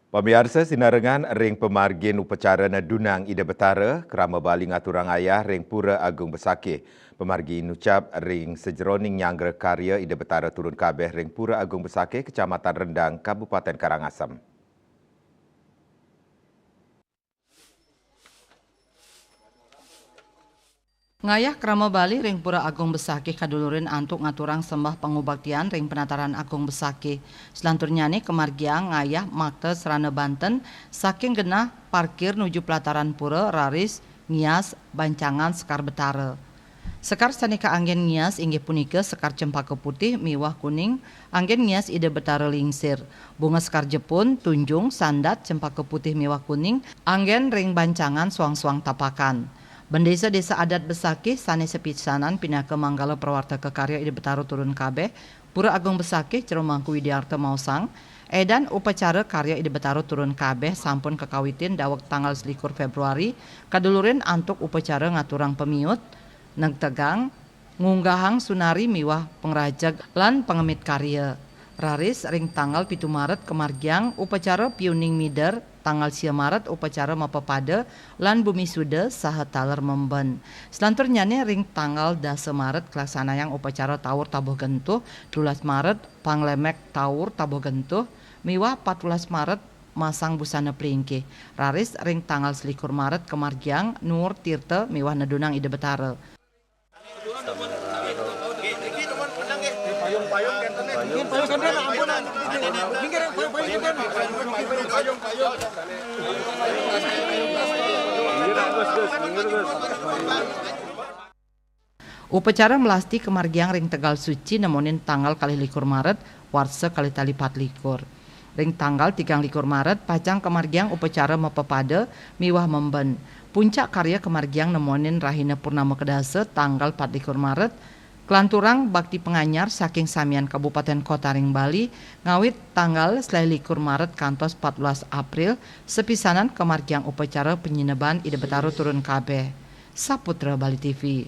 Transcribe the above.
Pemirsa sinarengan ring pemargin upacara Dunang Ida Betara kerama bali ngaturang ayah ring Pura Agung Besakeh. Pemargin ucap ring sejeroning nyanggra karya Ida Betara turun kabeh ring Pura Agung Besakeh, Kecamatan Rendang, Kabupaten Karangasem. Ngayah krama Bali ring Pura Agung Besakeh kadulurin antuk ngaturang sembah pangubaktian ring penataran Agung Besakeh. Selanturnya nih kemargiang ngayah makte Serana Banten saking genah parkir nuju pelataran pura raris ngias bancangan Sekar Betara. Sekar sanika anggen ngias inggih punika sekar cempaka putih miwah kuning, anggen ngias Ida Betara lingsir. Bunga sekar jepun, tunjung, sandat, cempaka putih miwah kuning, anggen ring bancangan suang-suang tapakan. Bendesa-desa adat Besakeh sanes sepisanan pindah ke Manggala Prawarta Kekarya Ida Betara turun kabeh, Pura Agung Besakeh Jero Mangku Widiarta Mausang, edan upacara karya Ida Betara turun kabeh sampun kekawitin dawek tanggal 21 Februari, kadulurin antuk upacara ngaturang pemiut, nagtegang, ngunggahang sunari miwah pengrajag lan pengemit karya. Raris ring tanggal 7 Maret kemargiang upacara piuning mider, tanggal 10 Maret upacara mapapada lan bumi suda saha taler memben. Selanturnya ring tanggal 10 Maret kelaksanayang upacara Taur Tabuh Gentuh, 12 Maret panglemek Taur Tabuh Gentuh, miwah 14 Maret masang busana pelingkih. Raris ring tanggal 21 Maret kemargiang Nur Tirta miwah Nedunang Ida Betara. Upacara melasti kemargiang ring Tegal Suci nemonin tanggal 21 Maret warsa kali tali 24. Ring tanggal 23 Maret pacang kemargiang upacara mapapada miwah memben. Puncak karya kemargiang nemonin Rahina Purnama Kedase tanggal 24 Maret. Kelanturang bakti penganyar saking samian Kabupaten Kota ring Bali ngawit tanggal 21 Maret kantos 14 April sepisanan kemargiang upacara penyineban Ida Betara turun kabeh. Saputra Bali TV.